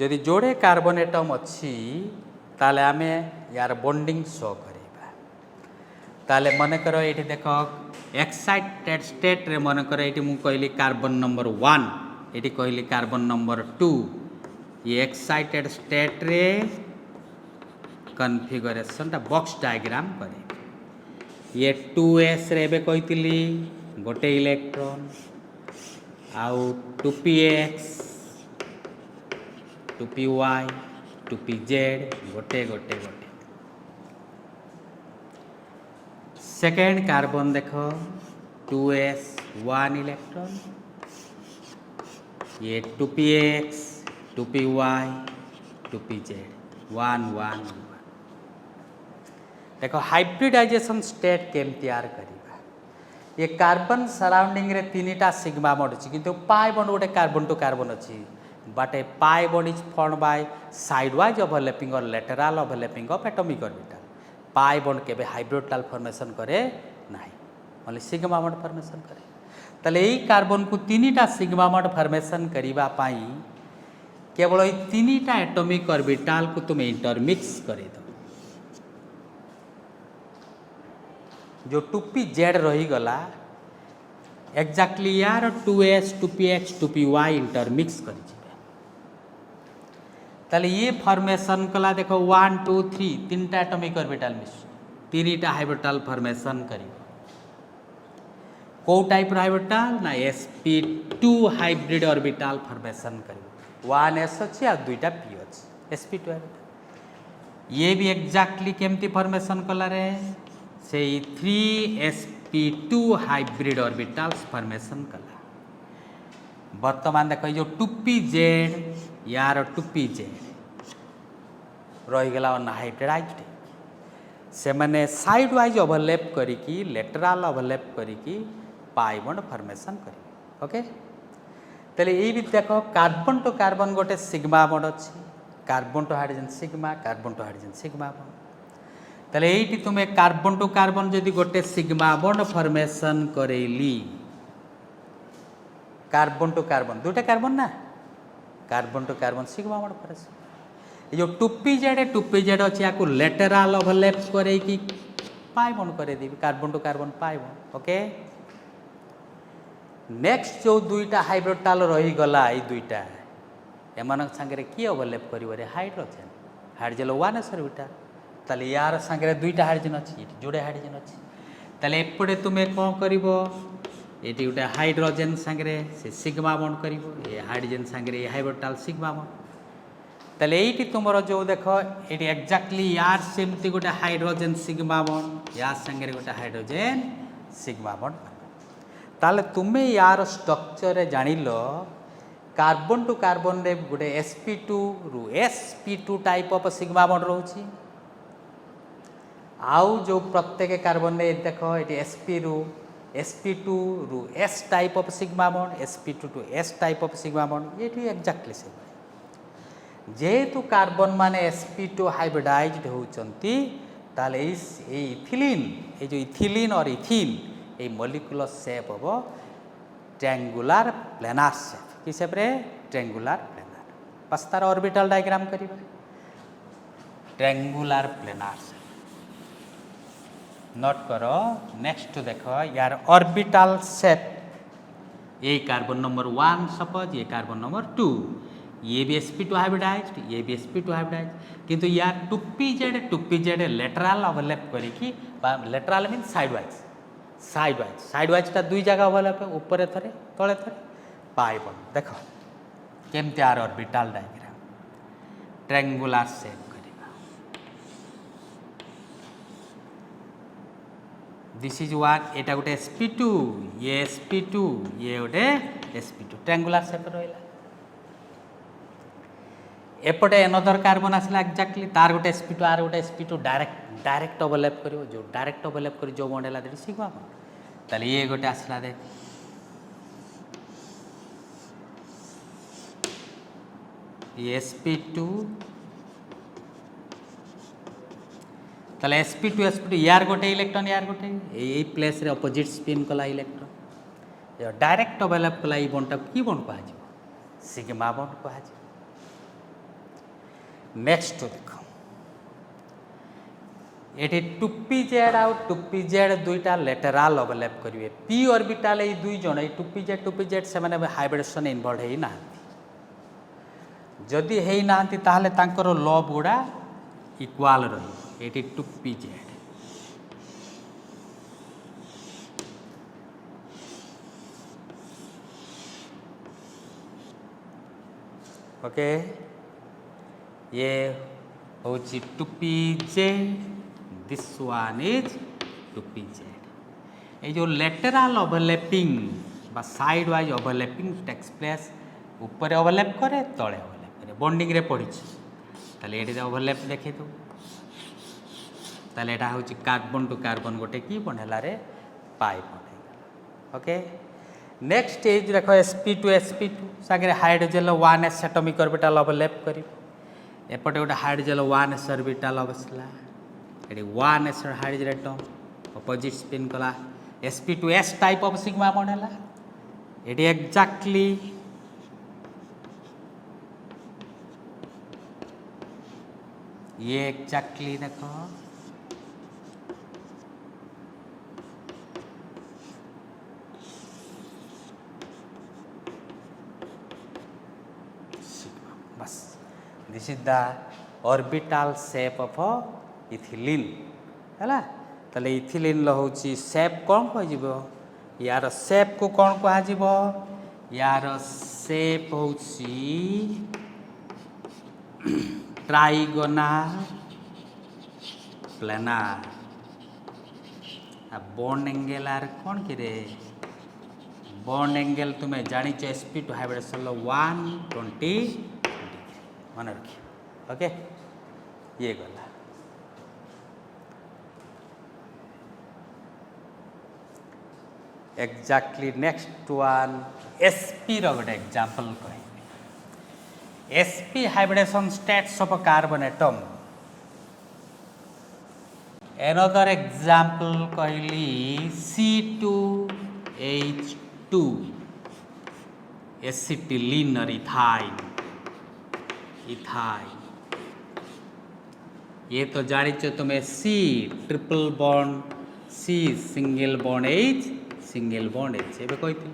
यदि जोड़े कार्बन एटम अच्छी ताले आमे यार बॉन्डिंग शो करेबा ताले मन करो एठी देखो एक्साइटेड स्टेट रे मन करो एठी मु कहली कार्बन नंबर 1 एठी कहली कार्बन नंबर 2 ये एक्साइटेड स्टेट रे कॉन्फ़िगरेशन ता बॉक्स डायग्राम करे ये 2s रे बे कहितली गोटे इलेक्ट्रॉन आउ 2px 2py 2pz गोटे गोटे गोटे सेकेंड कार्बन देखो 2s 1 इलेक्ट्रॉन ये 2px 2py 2pz 1 1 देखो हाइब्रिडाइजेशन स्टेट केम तैयार करिबा ये कार्बन सराउंडिंग रे तीनटा सिग्मा बॉन्ड अछि किंतु पाई बॉन्ड गोटे कार्बन टू कार्बन अछि but a pi bond is formed by sidewise overlapping or lateral overlapping of atomic orbital pi bond केबे हाइब्रिडल फॉर्मेशन करे नाही ओनली सिग्मा बॉन्ड फॉर्मेशन करे तले एई कार्बन को तीनटा सिग्मा बॉन्ड फॉर्मेशन करिबा पाई केवल ए तीनटा एटॉमिक ऑर्बिटल को तुम इंटरमिक्स करे दो जो 2pz रही गला एक्जेक्टली यार 2s 2px 2py इंटरमिक्स करी ताले ये फॉर्मेशन कला देखो 1 2 3 तीनटा एटॉमिक ऑर्बिटल मिस तीनटा हाइब्रिडल फॉर्मेशन करी को टाइप हाइब्रिडल ना sp2 हाइब्रिड ऑर्बिटल फॉर्मेशन करी 1s अछि आ दुईटा p अछि sp2 हाइब्रिड ये भी एक्जेक्टली केमती फॉर्मेशन कला रे से 3sp2 हाइब्रिड ऑर्बिटल्स फॉर्मेशन कला वर्तमान देखो जो 2pz यार 2pz रही गला अनहाइब्रिडाइज्ड से माने साइड वाइज ओवरलैप करिकी लेटरल ओवरलैप करिकी पाई बॉन्ड फॉर्मेशन करी ओके तले ए भी देखो कार्बन टू कार्बन गोटे सिग्मा बॉन्ड अछि carbon to hydrogen sigma bond तले एठी तुमे कार्बन टू कार्बन जदि गोटे सिग्मा बॉन्ड फॉर्मेशन करेली कार्बन टू कार्बन दुटा कार्बन ना carbon to carbon sigma bond formation ये जो 2pz अछि याको लेटरल ओवरलैप करे कि पाई बॉन्ड करे दी carbon to carbon pi bond okay next जो दुईटा हाइब्रिडल रही गला ई दुईटा एमान संगे की ओवरलैप करिवो रे हाइड्रोजन 1s ऑर्बिटल ताले यार संगे दुईटा हाइड्रोजन अछि जोड़े हाइड्रोजन अछि ताले एपडे तुमे कोन करिवो एटी गोटे हाइड्रोजन संगे से सिग्मा बॉन्ड करिवो ये हाइड्रोजन संगे हाइब्रिडल सिग्मा बॉन्ड ताले एटी तुमरो जो देखो एटी एक्जेक्टली यार सेमती गोटे हाइड्रोजन सिग्मा बॉन्ड यार संगे गोटे हाइड्रोजन सिग्मा बॉन्ड ताले तुमे यार स्ट्रक्चर रे जानिलो कार्बन टू कार्बन रे गोटे sp2 रु sp2 type of sigma bond रहउची आउ जो प्रत्येक कार्बन रे देखो एटी sp2 रु s type of sigma bond sp2 to s type of sigma bond एटी एक्जेक्टली सेम जेहेतु कार्बन माने sp2 हाइब्रिडाइज्ड होचंती ताले ए इथिलीन ए जो इथिलीन और इथिन ए मॉलिक्यूलर शेप हो ट्रायंगुलर प्लेनार शेप कि शेप रे ट्रायंगुलर प्लेनार बस तार ऑर्बिटल डायग्राम करिबा ट्रायंगुलर प्लेनार शेप नोट करो नेक्स्ट देखो यार ऑर्बिटल शेप ये कार्बन नंबर 1 सपोज ये कार्बन नंबर 2 ये भी sp2 हाइब्रिडाइज्ड ये भी sp2 हाइब्रिडाइज्ड किंतु यार 2pz लेटराल ओवरलैप करिकी लेटराल मीन साइड वाइज टा दुई जगह ओवरलैप ऊपर थरे तले थरे पाइबन देखो केमती आर ऑर्बिटल डायग्राम ट्रायंगुलर शेप करिबा दिस इज वन एटा गोटे sp2 ये sp2 ये गोटे sp2 ट्रायंगुलर शेप रहिला एपटे एनदर कार्बन आसला एक्जाक्टली तार गोटे sp2 आर गोटे sp2 डायरेक्ट ओवरलैप करिवो जो डायरेक्ट ओवरलैप करी जो बॉन्ड हैला देटी सिग्मा बॉन्ड ताले ये गोटे आसला दे ये sp2 ताले sp2 यार गोटे इलेक्ट्रॉन यार गोटे यही प्लेस रे अपोजिट स्पिन कला इलेक्ट्रॉन ये डायरेक्ट ओवरलैप कला ई बॉन्ड की बॉन्ड कहा जिवो सिग्मा बॉन्ड कहा जिवो नेक्स्ट देखो ये 2pz आउ 2pz दुईटा लेटराल ओवरलैप करिवे p ऑर्बिटल ए दुई जण ए 2pz से माने हाइब्रिडेशन इन्वॉल्व हेई ना जदि हेई नांती ताहले तांकर लॉब गुडा इक्वल रही एटी 2pz ओके ये होची 2pz this one is 2pz ये जो लेटराल ओवरलैपिंग बा side wise overlapping takes place ऊपर ओवरलैप करे तले ओवरलैप करे बॉन्डिंग रे पड़ी ताले एटी ओवरलैप देखे तो ताले एटा होची कार्बन टू कार्बन गोटे की बॉन्ड हला रे pi bond okay next is देखो sp2 सागरे hydrogen 1s atomic orbital overlap करी एपटे गोटे हाइड्रोजन 1s ऑर्बिटल बसला एटी 1s hydrogen atom opposite spin कला sp2s type of sigma bond हला एटी एग्जैक्टली ये एग्जैक्टली देखो बस this is the orbital shape of ethylene है ताले इथिलीन होची शेप कौन कह यार शेप को कौन कह यार शेप होची ट्राइगोनल प्लेनार बॉन्ड एंगल आर कौन कि रे बॉन्ड एंगल तुम्हें जानी sp2 हाइब्रिडेशन 120 मन रखिए ओके ये गला एक्जाक्टली नेक्स्ट वन sp रो गोटे एग्जांपल कहि sp hybridization states of carbon atom another example कहली C2H2 एसिटिलीन और इथाइन ये तो जानिଛ तुम्हें C triple bond C single bond H single bond H एबे कहिथिल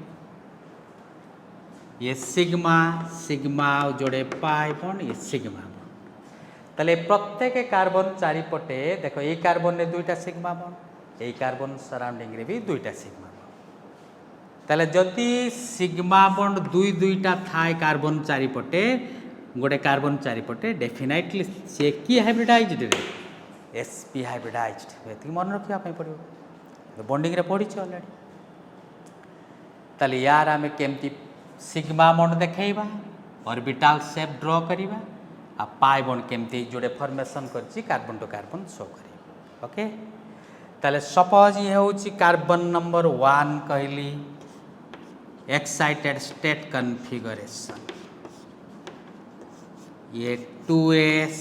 ये सिग्मा जोड़े पाई बॉन्ड ये सिग्मा बॉन्ड ताले प्रत्येक कार्बन चारिपटे देखो ये कार्बन ने दुईटा सिग्मा बॉन्ड ये कार्बन सराउंडिंग रे भी दुईटा सिग्मा बॉन्ड ताले जदि सिग्मा बॉन्ड दुईटा थाए कार्बन चारिपटे गोटे कार्बन चारिपटे डेफिनेटली से की हाइब्रिडाइज्ड रे sp हाइब्रिडाइज्ड एति मन रखिया पड़ो बॉन्डिंग रे पड़ी ऑलरेडी ताले यार आमे केमती सिग्मा बॉन्ड देखैबा ऑर्बिटल शेप ड्रॉ करिबा आ पाई बॉन्ड केमती जोड़े फॉर्मेशन करछि कार्बन टू कार्बन शो करिबा ओके ताले सपोज ये होछि कार्बन नंबर 1 कहली एक्साइटेड स्टेट कॉन्फ़िगरेशन ये 2s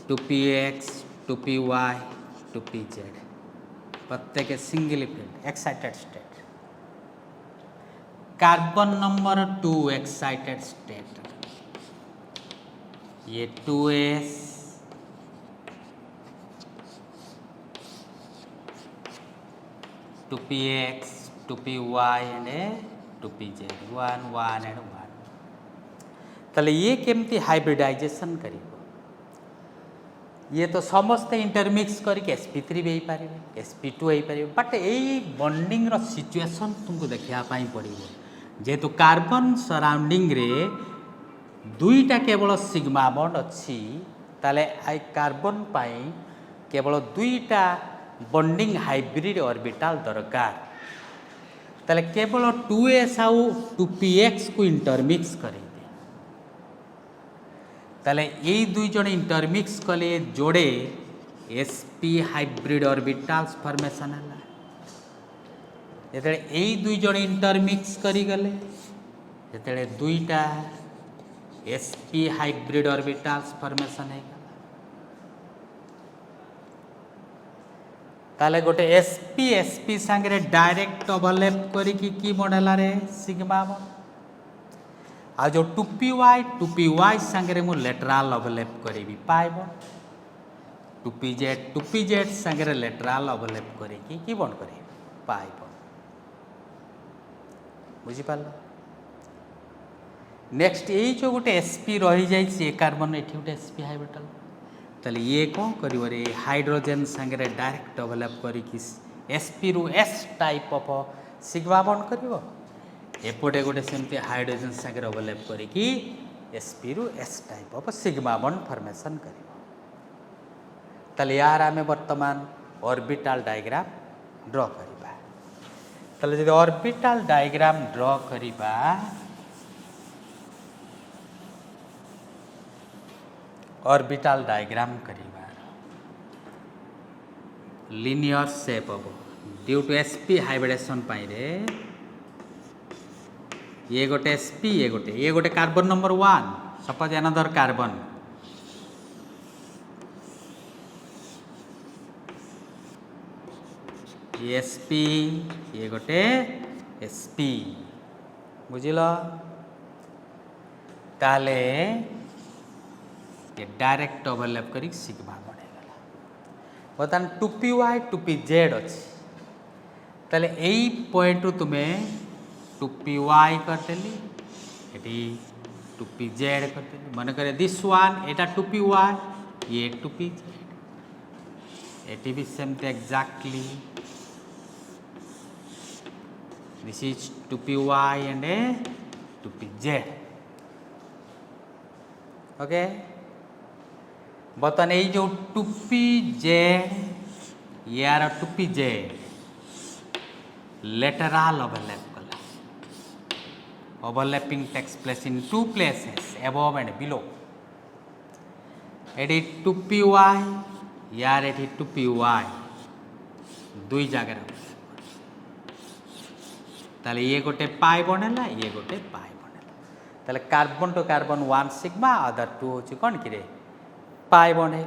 2px 2py 2pz प्रत्येक single field excited state carbon number 2 excited state ये 2s 2px 2py and 2pz 1 1 and 1 ताले ये केमती हाइब्रिडाइजेशन करिवो ये तो समस्ते इंटरमिक्स करके sp3 भी पारे sp2 हो पारे बट यही बॉन्डिंग रो सिचुएशन तुमको देखिया पाई पड़िवो जेतु कार्बन सराउंडिंग रे दुईटा केवल सिग्मा बॉन्ड अच्छी ताले आई कार्बन पाई केवल दुईटा बॉन्डिंग हाइब्रिड ऑर्बिटल दरकार ताले केवल 2s आउ 2px को इंटरमिक्स करे ताले यही दुई जन इंटरमिक्स कले जोड़े sp हाइब्रिड ऑर्बिटल्स फॉर्मेशन हला जेते यही दुई जन इंटरमिक्स करी गले जेते दुईटा sp हाइब्रिड ऑर्बिटल्स फॉर्मेशन है ताले गोटे sp संगे डायरेक्ट ओवरलैप करी की मॉडल रे सिग्मा बॉन्ड आ जो 2py संगे मु लेटरल ओवरलैप करी पाई बॉन्ड 2pz संगे लेटरल ओवरलैप करी की बॉन्ड करी पाई बॉन्ड बुझी पाल नेक्स्ट यही जो गोटे sp रही जाई कार्बन एठी गोटे sp हाइब्रिडल ताले ये कौन करिवो रे हाइड्रोजन संगे डायरेक्ट ओवरलैप करी sp रु s type of sigma bond करिवो एपटे गोटे सेमती हाइड्रोजन संगे ओवरलैप करी sp रु s type of sigma bond formation करिवो ताले यार आमे वर्तमान ऑर्बिटल डायग्राम ड्रा करिबा ताले जदि ऑर्बिटल डायग्राम ड्रा करिबा ऑर्बिटल डायग्राम करिबा लिनियर शेप अब ड्यू टू sp हाइब्रिडेशन पाई रे ये गोटे sp ये गोटे carbon number 1 suppose another carbon ये sp ये गोटे sp बुझिलो ताले ये डायरेक्ट ओवरलैप करी सिग्मा बढ़ेगला बर्तमान 2py 2pz अच्छी ताले यही पॉइंट तुम्हें 2py करदेली एटी 2pz करदेली मन करे दिस वन एटा 2py ये 2pz एटी भी सेमते exactly this is 2py and 2pz okay बर्तमान ये जो 2pz यार 2pz लेटरल ओवरलैप कला overlapping takes place in two places above and below एटी 2py यार एटी 2py दुई जगह ताले ये गोटे पाई बनेला ये गोटे पाई बनेला ताले carbon to carbon 1 sigma other 2 होची कोन कि रे पाई बॉन्ड है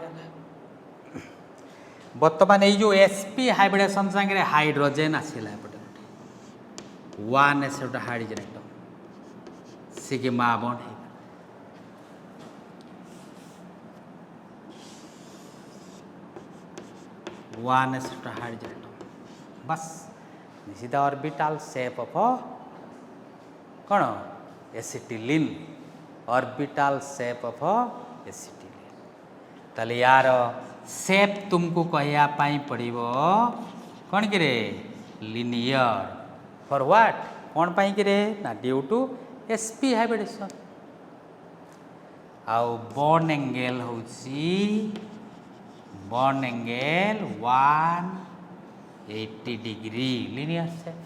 बर्तमान ये जो sp हाइब्रिडेशन संगे हाइड्रोजन आसिला एपटे गोटे 1s गोटे हाइड्रोजन एटम सिग्मा बॉन्ड है 1s गोटे हाइड्रोजन एटम बस this is the orbital shape of कौन acetylene orbital shape of acetylene ताले यार शेप तुमको कहया पाई पड़िबो कौन कि रे लिनियर फॉर व्हाट कौन पाई कि रे ना ड्यू टू sp हाइब्रिडेशन आउ बॉन्ड एंगल होची bond angle 180 degree linear shape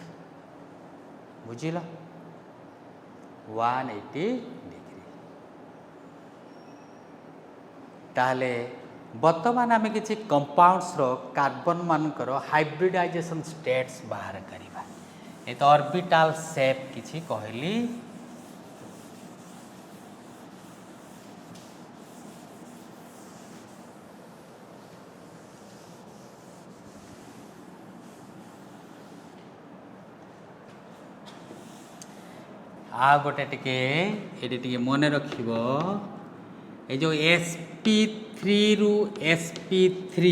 बुझिला 180 ताले बर्तमान आम किसी कंपाउंड्स रो कार्बन मानकर हाइब्रिडाइजेशन स्टेट्स बाहर करिबा ए तो ऑर्बिटल शेप किसी कहली आ गोटे टिके एटी टिके मन रखिबो ये जो sp3 रु sp3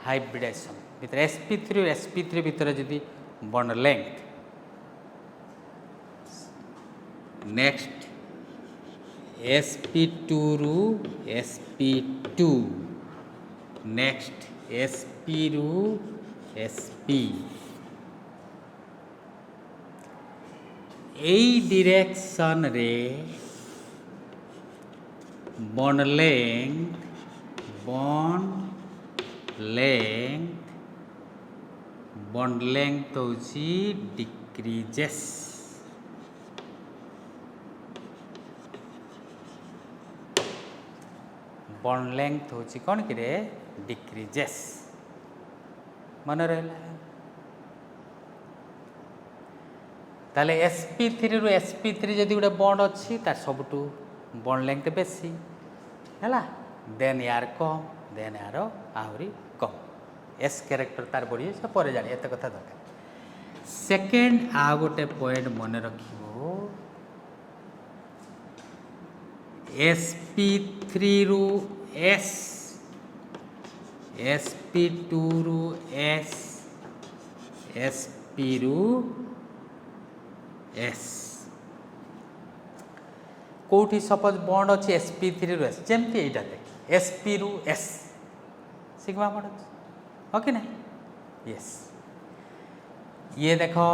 हाइब्रिडेशन भितर sp3 और sp3 भितर जदि बॉन्ड लेंथ नेक्स्ट sp2 रु sp2 नेक्स्ट sp रु sp এই ডিরেকশন রে বন্ড লেংথ হচ্ছে ডিক্রিজেস बॉन्ड लेंथ होची कौन कि रे डिक्रीजेस मन रहा ताले sp3 रु sp3 जदि गोटे बॉन्ड अच्छी तार सबुठू बॉन्ड लेंथ बेसी है देन यार कम देन यार आहरी कम एस कैरेक्टर तार बढ़ी से पर जानी एत कथा दरकार सेकेंड आ गोटे पॉइंट मन रखिबो sp3 रु s sp2 रु s sp रु s कोठी सपोज बॉन्ड अच्छी sp3 रु s जेमती एटा देख sp रु s सिग्मा बॉन्ड अच्छी ओके ना यस ये देखो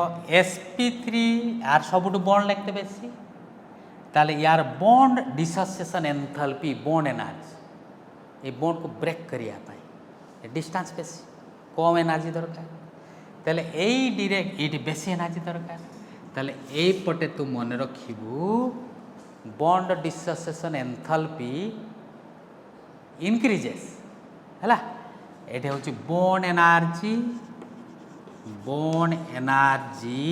sp3 यार सबुठ बॉन्ड लेंथ बेसी ताले यार bond dissociation enthalpy bond energy ये बॉन्ड को ब्रेक करिया पाई डिस्टेंस बेसी कम एनर्जी दरकार ताले एई डायरेक्ट एटी बेसी एनर्जी दरकार ताले एई पटे तू मन रखिबू बॉन्ड डिसोसिएशन एंथैल्पी इंक्रीजेस हैला एटे होची बॉन्ड एनर्जी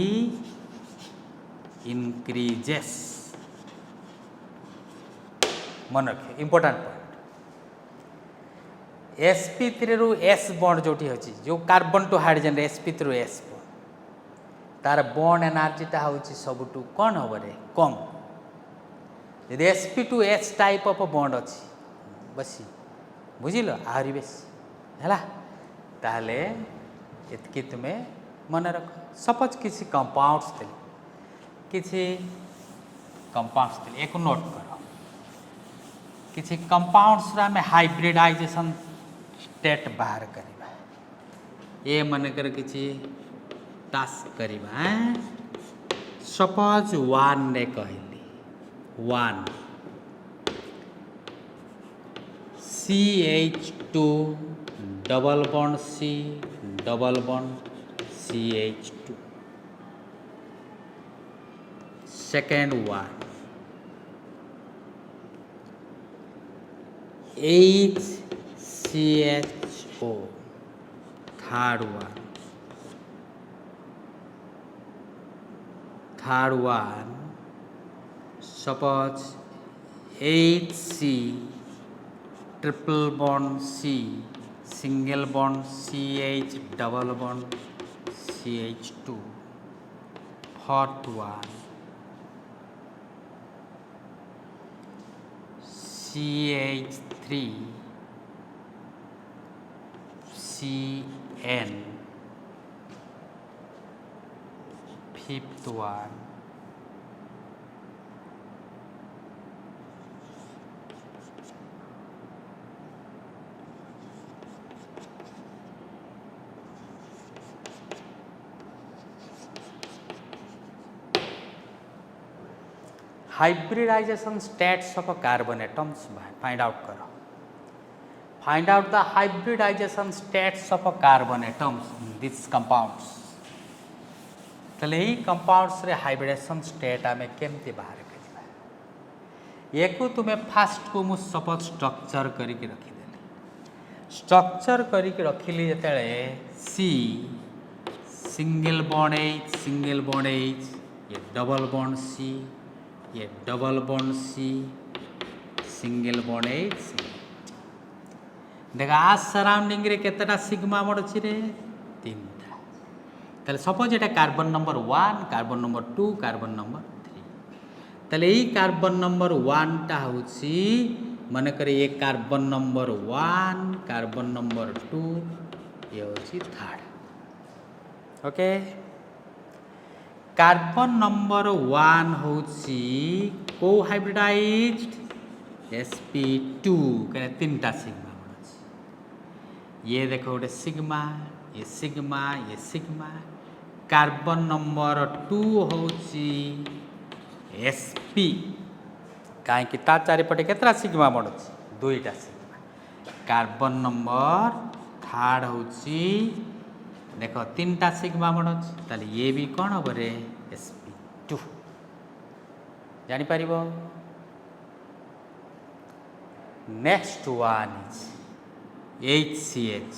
इंक्रीजेस मन रखिए इंपोर्टेंट पॉइंट sp3 रु s बॉन्ड जोटी होची जो कार्बन टू हाइड्रोजन sp3 रु s बॉन्ड तार बॉन्ड एनर्जीटा होची सबुठू कौन हम रे कम यदि sp2 s type of bond अच्छी बसी बुझिल आहरी बेसी है ताहले एतकी तुम्हें मन रख सपोज किसी कंपाउंड्स थे एक नोट कर किसी कंपाउंड्स आम हाइब्रिडाइजेशन स्टेट बाहर करवा ये मनकर किसी टास्क करवा सपोज 1 ने कहली 1 CH2 double bond C double bond CH2 second 1 HCHO third one suppose HC triple bond C single bond CH double bond CH2 fourth one CH3 CN fifth one hybridization states of carbon atoms find out करो find out the hybridization states of carbon atoms in these compounds तले ही compounds रे hybridization state आमे केमती बाहर करिबा एको तुम्हें fast को मु सपोज स्ट्रक्चर करी के रखी देले स्ट्रक्चर करी के रखिली जतेले C सिंगल बॉन्ड H ये डबल बॉन्ड C ये double bond C single bond H देखा आज सराउंडिंग रे केतेटा सिग्मा बॉन्ड अछि रे 3टा तले सपोज एटा carbon number 1 carbon number 2 carbon number 3 तले ई कार्बन नंबर 1 टा होछि माने करे ये कार्बन नंबर 1 कार्बन नंबर 2 ये होची थर्ड। ओके, कार्बन नंबर 1 होची को हाइब्रिडाइज्ड sp2 कने तीनटा सिग्मा बनछि। ये देखो गोटे सिग्मा, ये सिग्मा, ये सिग्मा। कार्बन नंबर 2 होची sp काहे कि ता चारिपटे केतरा सिग्मा बनछि दुईटा सिग्मा। कार्बन नंबर थर्ड होची देखो तीनटा सिग्मा बनछि ताले ये भी कोन होबरे sp2 जानि परिबो। Next one is HCH,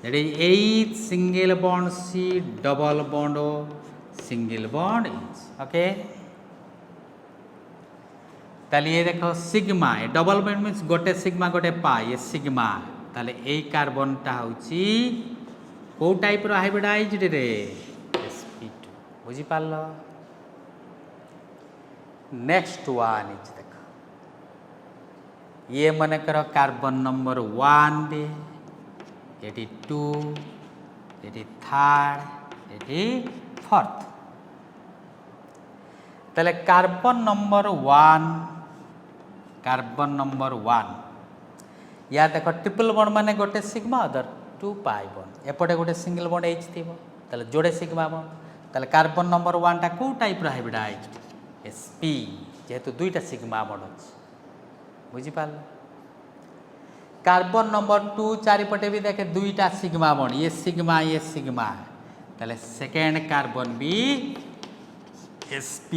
that is H single bond C double bond O single bond H। Okay, ताले ये देखो सिग्मा, ये डबल बॉन्ड मीन्स गोटे सिग्मा गोटे पाई, ये सिग्मा। ताले ए कार्बन टा होची को टाइप रो हाइब्रिडाइज्ड रे sp2 बुझी पालो। नेक्स्ट वन इज देखो ये मन करो कार्बन नंबर 1 दे, एटी 2, एटी थर्ड, एटी फोर्थ। ताले कार्बन नंबर 1 या देखो ट्रिपल बॉन्ड माने गोटे सिग्मा अदर 2 पाई बॉन्ड, एपटे गोटे सिंगल बॉन्ड H थिबो ताले जोड़े सिग्मा बॉन्ड। ताले कार्बन नंबर 1 टा को टाइप रो हाइब्रिडाइज्ड sp जेहेतु दुईटा सिग्मा बॉन्ड अछि बुझी पाल। कार्बन नंबर 2 चारिपटे भी देखे दुईटा सिग्मा बॉन्ड, ये सिग्मा ताले सेकेंड कार्बन भी sp।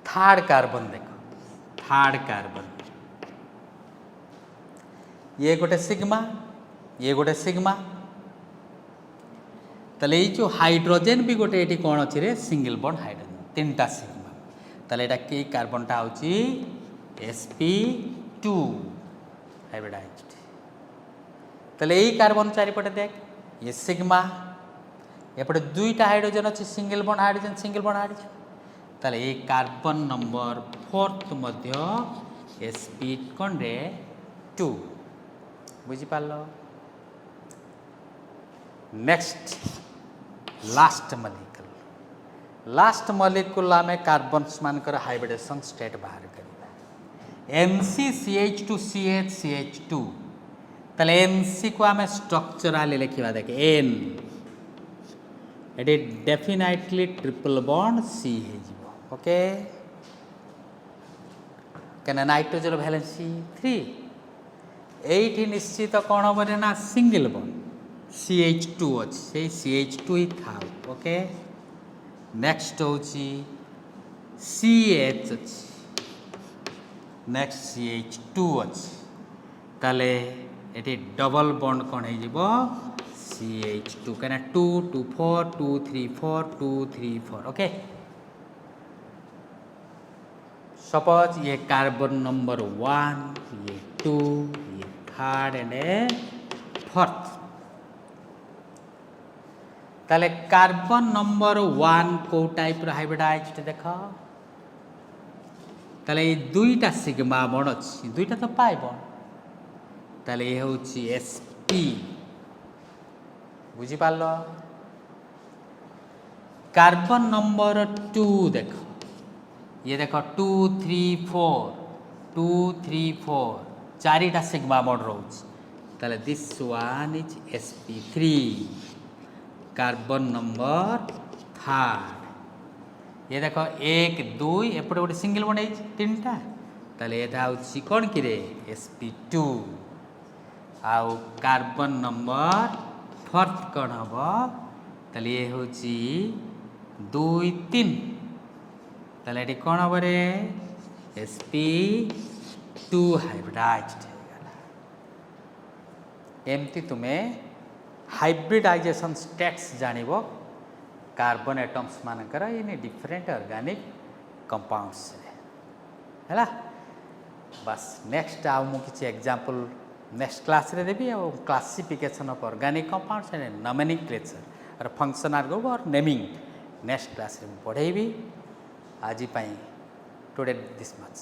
थर्ड कार्बन देखो, थर्ड कार्बन ये गोटे सिग्मा, ये गोटे सिग्मा। ताले ये जो हाइड्रोजन भी गोटे एटी कोन अछि रे सिंगल बॉन्ड हाइड्रोजन, तीनटा सिग्मा। ताले एटा के कार्बन टा होची sp2 हाइब्रिडाइज्ड। ताले ये कार्बन चारिपटे देख ये सिग्मा, एपटे दुईटा हाइड्रोजन अछि सिंगल बॉन्ड हाइड्रोजन। ताले ये कार्बन नंबर 4 मध्य sp कोन रे 2 बुझी पालो। नेक्स्ट लास्ट मॉलिक्यूल में कार्बन्स मानकर हाइब्रिडेशन स्टेट बाहर करिबा। NCCH2CH2 ताले NC को आमे स्ट्रक्चरली लिखिबा देखे N, eighty definitely triple bond C हे जिवो। ओके, कने नाइट्रोजन वैलेंसी 3 एठी निश्चित कोन होबरे ना सिंगल बॉन्ड CH2 अछि, से CH2 ही था। ओके, नेक्स्ट होची CH अछि, नेक्स्ट CH2 अछि ताले एटी डबल बॉन्ड कोन हे जिवो CH2 कने 2 2 4 2 3 4 2 3 4। ओके, सपोज ये कार्बन नंबर 1, ये 2, ये थर्ड एंड फोर्थ। ताले कार्बन नंबर 1 को टाइप रो हाइब्रिडाइज्ड देखो। ताले ये दुईटा सिग्मा बॉन्ड अछि, दुईटा तो पाई बॉन्ड। ताले ये होची sp बुझी पालो। कार्बन नंबर 2 देखो, ये देखो 2 3 4 चारिटा सिग्मा बॉन्ड रोच। ताले this one is sp3 carbon number 3। ये देखो 1 2 एपटे गोटे सिंगल बॉन्ड है तीनटा, ताले एटा होची कोन कि रे sp2। आउ कार्बन नंबर 4 कोन हबो ताले ये होची 2 3, ताले एटी कोन हबो रे sp2 हाइब्रिडाइज्ड है गला। एमती तुमे हाइब्रिडाइजेशन स्टेट्स जानिबो कार्बन एटम्स मानकर इन डिफरेंट ऑर्गेनिक कंपाउंड्स हैला। बस नेक्स्ट आउ मु किछि एग्जांपल नेक्स्ट क्लास रे देबी आ classification of organic compounds and nomenclature और फंक्शनल ग्रुप और नेमिंग नेक्स्ट क्लास रे पढ़ेबी। आज पई टुडे दिस मच।